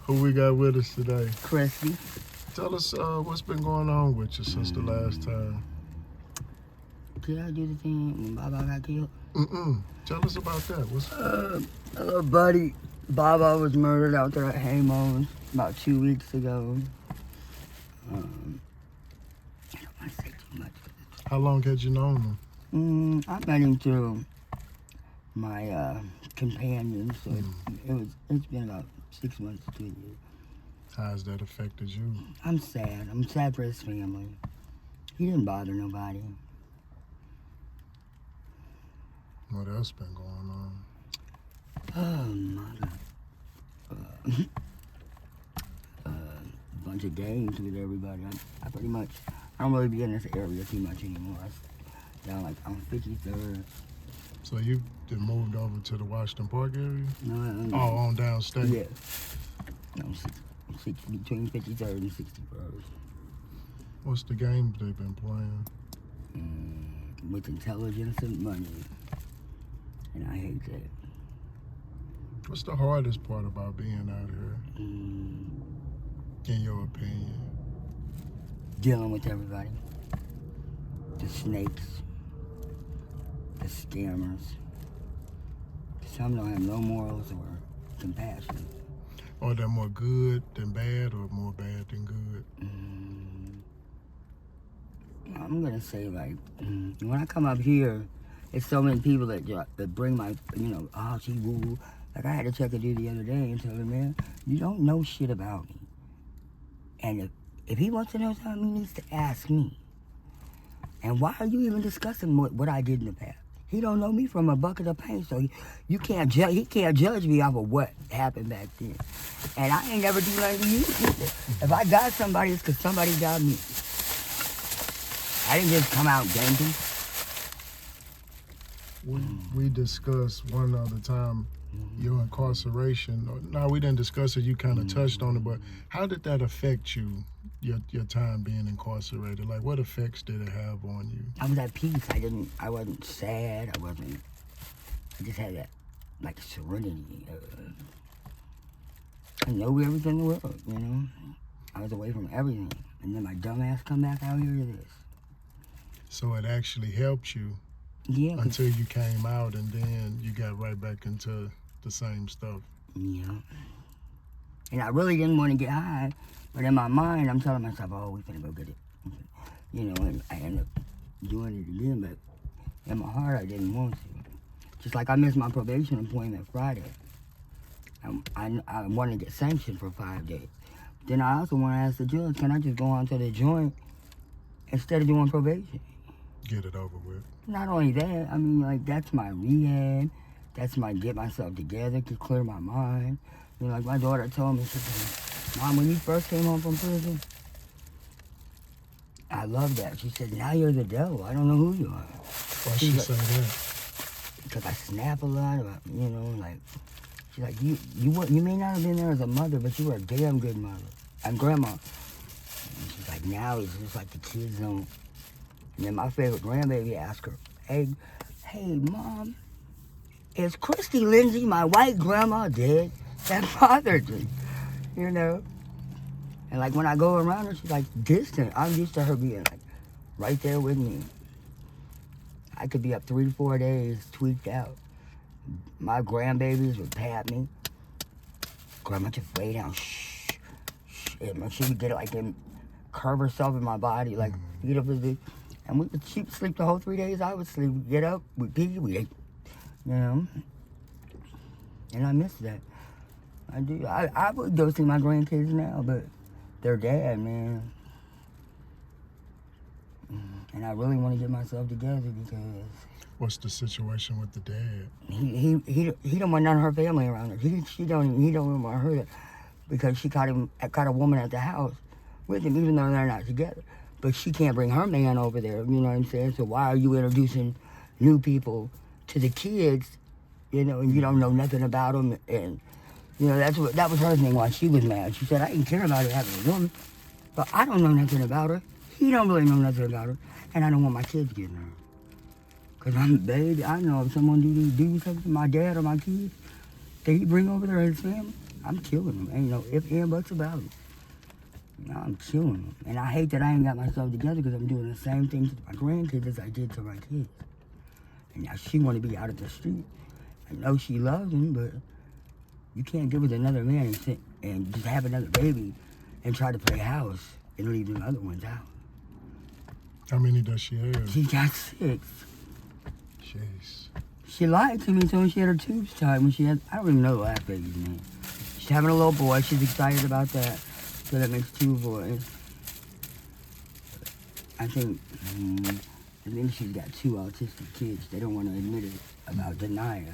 Who we got with us today? Christy. Tell us what's been going on with you since the last time. Did I do the thing when Baba got killed? Tell us about that. What's A little buddy, Baba was murdered out there at Hamos about 2 weeks ago. I don't want to say too much. How long had you known him? I met him through my companion, so it's been about 6 months to 2 years. How has that affected you? I'm sad. I'm sad for his family. He didn't bother nobody. What else been going on? Oh my God. A bunch of games with everybody. I pretty much, I don't really be in this area too much anymore. I'm 53rd. So you done moved over to the Washington Park area? No, on downstate? Yeah. I'm between 53rd and 61st. What's the games they've been playing? With intelligence and money. And I hate that. What's the hardest part about being out here, in your opinion? Dealing with everybody. The snakes. The scammers. Some don't have no morals or compassion. Are they more good than bad or more bad than good? I'm gonna say when I come up here, it's so many people that bring my, oh, she woo. Like I had to check a dude the other day and tell him, man, you don't know shit about me. And if he wants to know something, he needs to ask me. And why are you even discussing what I did in the past? He don't know me from a bucket of paint, so he can't judge me off of what happened back then. And I ain't never do nothing to you. If I got somebody, it's because somebody got me. I didn't just come out ganking. We discussed one other time your incarceration. No, we didn't discuss it. You kind of touched on it, but how did that affect you, your time being incarcerated? Like, what effects did it have on you? I was at peace. I wasn't sad. I just had that, like, serenity. I know everything in the world, I was away from everything. And then my dumb ass come back out here to this. So it actually helped you. Yeah. Until you came out and then you got right back into the same stuff. Yeah. And I really didn't want to get high, but in my mind, I'm telling myself, oh, we finna go get it. And I ended up doing it again, but in my heart, I didn't want to. Just like I missed my probation appointment Friday. I wanted to get sanctioned for 5 days. Then I also want to ask the judge, can I just go on to the joint instead of doing probation? Get it over with. Not only that, that's my rehab. That's my get myself together, to clear my mind. Like my daughter told me, she said, Mom, when you first came home from prison, I love that. She said, now you're the devil. I don't know who you are. Why she say that? Because I snap a lot about, she's like, you may not have been there as a mother, but you were a damn good mother. And grandma. And she's like, now it's just like the kids don't. And then my favorite grandbaby asked her, hey, Mom, is Christy Lindsay, my white grandma, dead? That bothered me, And like when I go around her, she's like distant. I'm used to her being like right there with me. I could be up 3 to 4 days tweaked out. My grandbabies would pat me. Grandma, just lay down, shh. And she would get it like and curve herself in my body, like get up with it. And she'd sleep the whole 3 days. I would sleep. We'd get up, we'd pee, we'd eat. And I miss that. I do. I would go see my grandkids now, but their dad, man. And I really want to get myself together because. What's the situation with the dad? He don't want none of her family around her. He don't even want her because she caught a woman at the house with him, even though they're not together. But she can't bring her man over there, you know what I'm saying? So why are you introducing new people to the kids, and you don't know nothing about them? And, that was her thing why she was mad. She said, I didn't care about her having a woman, but I don't know nothing about her. He don't really know nothing about her, and I don't want my kids getting her. Because I know if someone do something to my dad or my kids, that he bring over there his family, I'm killing them. Ain't no ifs, and buts about it. No, I'm killing them. And I hate that I ain't got myself together because I'm doing the same thing to my grandkids as I did to my kids. And now she want to be out of the street. I know she loves him, but you can't get with another man and just have another baby and try to play house and leave them other ones out. How many does she have? She got 6. Jeez. She lied to me when she had her tubes tied. When she had, I don't even know the last baby's name. She's having a little boy. She's excited about that. So that makes 2 boys. I think she's got 2 autistic kids. They don't want to admit it about Denia.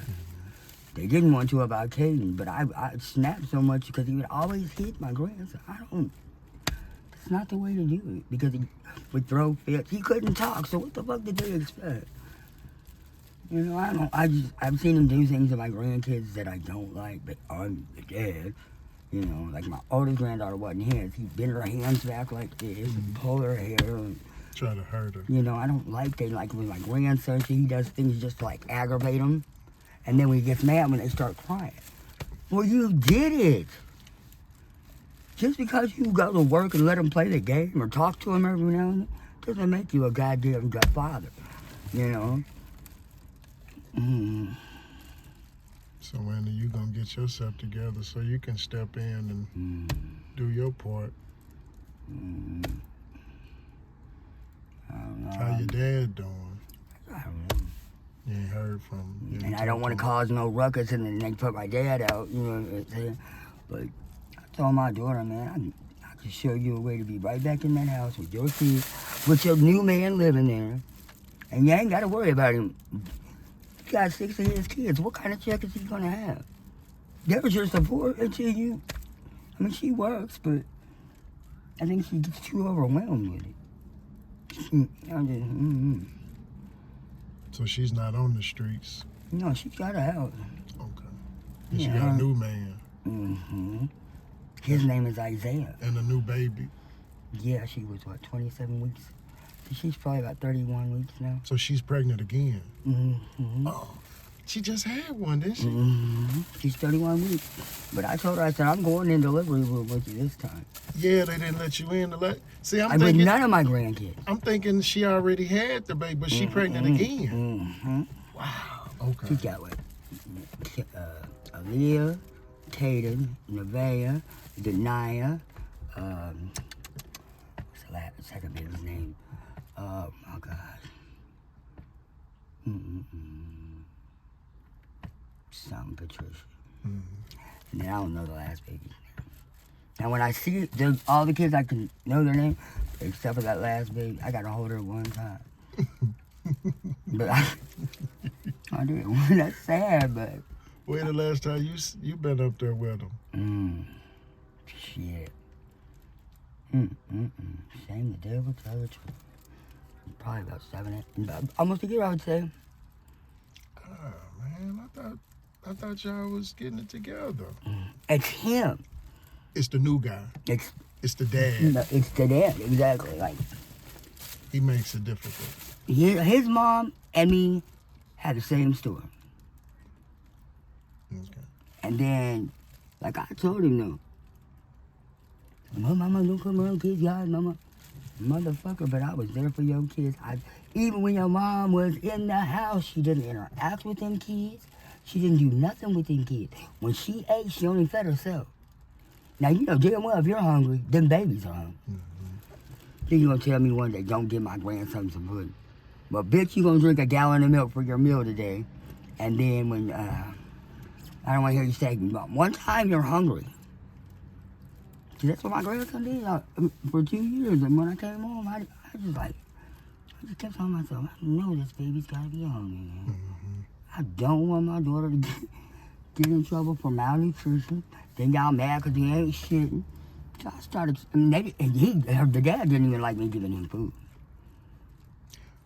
They didn't want to about Caden, but I snapped so much because he would always hit my grandson. That's not the way to do it because he would throw fits. He couldn't talk, so what the fuck did they expect? You know, I've seen him do things to my grandkids that I don't like, but I'm the dad. You know, like my oldest granddaughter wasn't his. He'd bend her hands back like this and pull her hair. And, try to hurt her. You know, I don't like that. Like with my grandson, he does things just to like aggravate him. And then when he gets mad when they start crying. Well, you did it. Just because you go to work and let him play the game or talk to him every now and then doesn't make you a goddamn good father. You know? So, Andy, you going to get yourself together so you can step in and do your part. I don't know. How your dad doing? I don't know. You ain't heard from him. And I don't want to cause no ruckus and then they put my dad out, you know what I'm saying? But I told my daughter, man, I can show you a way to be right back in that house with your kids, with your new man living there. And you ain't got to worry about him. He got 6 of his kids. What kind of check is he going to have? There's your support until you... I mean, she works, but I think she gets too overwhelmed with it. I'm just... So she's not on the streets? No, she got a house. Okay. And she got a new man? Mm-hmm. His name is Isaiah. And a new baby? Yeah, she was, 27 weeks? She's probably about 31 weeks now. So she's pregnant again? Mm-hmm. Oh, she just had one, didn't she? Mm-hmm. She's 31 weeks. But I told her, I said, I'm going in delivery with you this time. Yeah, they didn't let you in to See, I'm with thinking... none of my grandkids. I'm thinking she already had the baby, but she pregnant again. Mm-hmm. Wow. Okay. She got what? Aaliyah, Tatum, Nevaeh, Denia, what's the second baby's name? Oh my God. Something Patricia. And then I don't know the last baby's name. Now when I see all the kids, I can know their name, except for that last baby. I got to hold her one time. But I did. That's sad, but. When the last time you been up there with them? Shit. Shame the devil tell the truth. Probably about 7, 8, almost a year, I would say. Oh man, I thought y'all was getting it together. It's him. It's the new guy. It's the dad. No, it's the dad, exactly. Like he makes it difficult. His mom and me had the same story. Okay. And then, like I told him, no. Mama, don't come around kids' yard, mama. Motherfucker, but I was there for your kids. Even when your mom was in the house, she didn't interact with them kids. She didn't do nothing with them kids. When she ate, she only fed herself. Now, you know damn well if you're hungry, them babies are hungry. Then you gonna tell me one day, don't give my grandson some pudding. But bitch, you gonna drink a gallon of milk for your meal today. And then when, I don't wanna hear you say, one time you're hungry. See, that's what my grandson did for 2 years. And when I came home, I just kept telling myself, I know this baby's gotta be hungry, man. I don't want my daughter to get in trouble for malnutrition. Then y'all mad because he ain't shitting. So I started, the dad didn't even like me giving him food.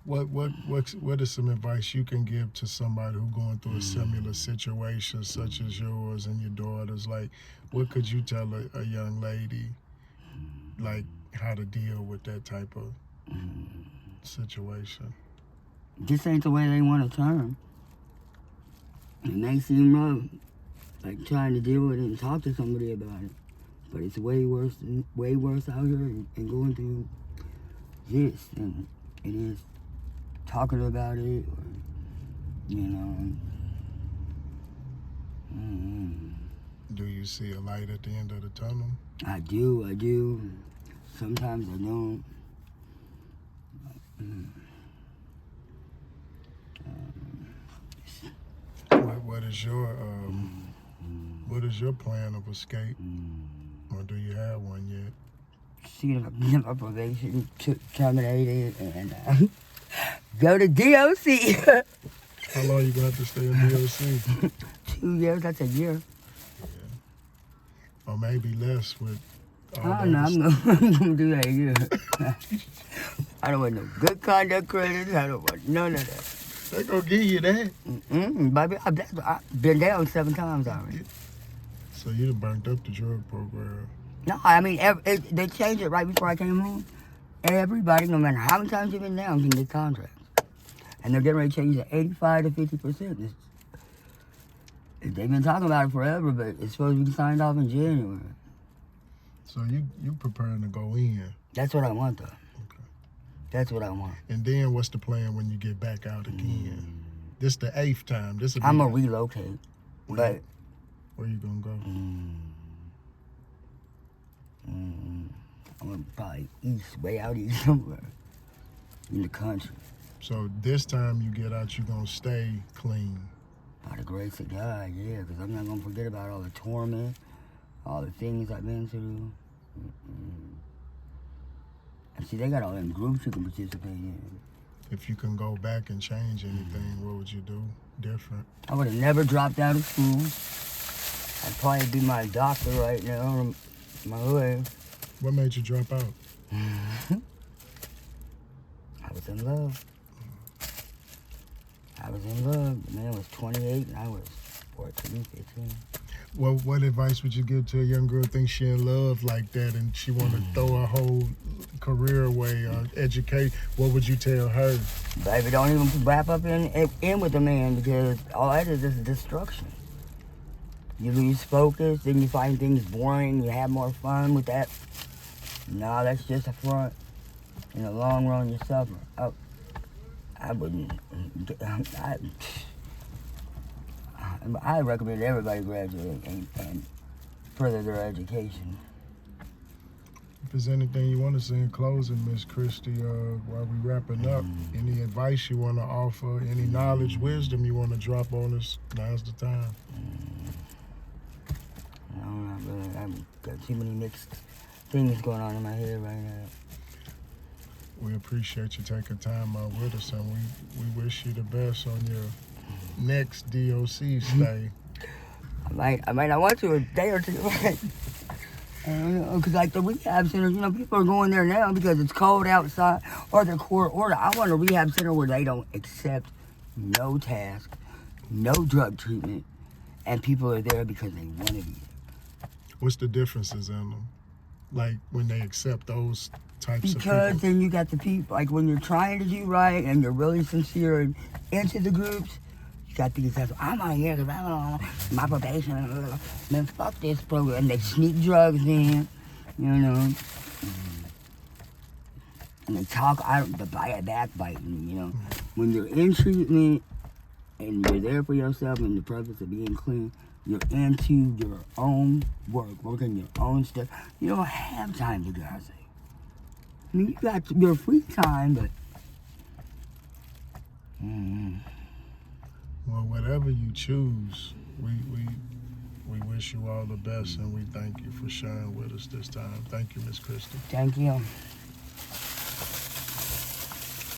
What is some advice you can give to somebody who's going through a similar situation such as yours and your daughter's? Like, what could you tell a young lady, like, how to deal with that type of situation? This ain't the way they want to turn. It may seem rough, like trying to deal with it and talk to somebody about it. But it's way worse out here and going through this than it is talking about it, or, you know. Do you see a light at the end of the tunnel? I do. Sometimes I don't. What is your plan of escape, or do you have one yet? See, my probation terminated and go to DOC. How long you gonna have to stay in DOC? 2 years, that's a year. Or maybe less with all I don't know, I'm gonna do that a year. I don't want no good conduct credits, I don't want none of that. They gonna give you that. Baby, I've been down 7 times already. So you done burnt up the drug program. No, I mean, they changed it right before I came home. Everybody, no matter how many times you've been down, can get contracts. And they're getting ready to change it 85 to 50%. They've been talking about it forever, but it's supposed to be signed off in January. So you preparing to go in. That's what I want, though. Okay. That's what I want. And then what's the plan when you get back out again? This the 8th time. I'm going to relocate. But where you going to go? I'm going to probably east, way out east somewhere in the country. So this time you get out, you going to stay clean. By the grace of God, yeah, because I'm not going to forget about all the torment, all the things I've been through. And see, they got all them groups you can participate in. If you can go back and change anything, what would you do different? I would have never dropped out of school. I'd probably be my doctor right now, my life. What made you drop out? I was in love. The man was 28 and I was 14, 15. Well, what advice would you give to a young girl who thinks she in love like that and she want to throw her whole career away, educate? What would you tell her? Baby, don't even wrap up in with a man, because all that is destruction. You lose focus, then you find things boring, you have more fun with that. No, that's just a front. In the long run, you suffer. I wouldn't. I recommend everybody graduate and further their education. If there's anything you want to say in closing, Miss Christy, while we wrapping up, any advice you want to offer, any knowledge, wisdom you want to drop on us, now's the time. No, not really. I've got too many mixed things going on in my head right now. We appreciate you taking time out with us, and we wish you the best on your next DOC stay. I might not want to a day or two. Because like the rehab centers, people are going there now because it's cold outside or the court order. I want a rehab center where they don't accept no task, no drug treatment, and people are there because they want to be there. What's the differences in them? Like when they accept those types of people? Because then you got the people, like when you're trying to do right and you're really sincere and into the groups, you got these guys, I'm on here because I'm on my probation. Man, fuck this program. And they sneak drugs in, And they talk out the backbiting, When you're in treatment and you're there for yourself and the purpose of being clean, you're into your own work, working your own stuff. You don't have time to gossip. I mean, you got your free time, but... Well, whatever you choose, we wish you all the best, and we thank you for sharing with us this time. Thank you, Miss Christy. Thank you.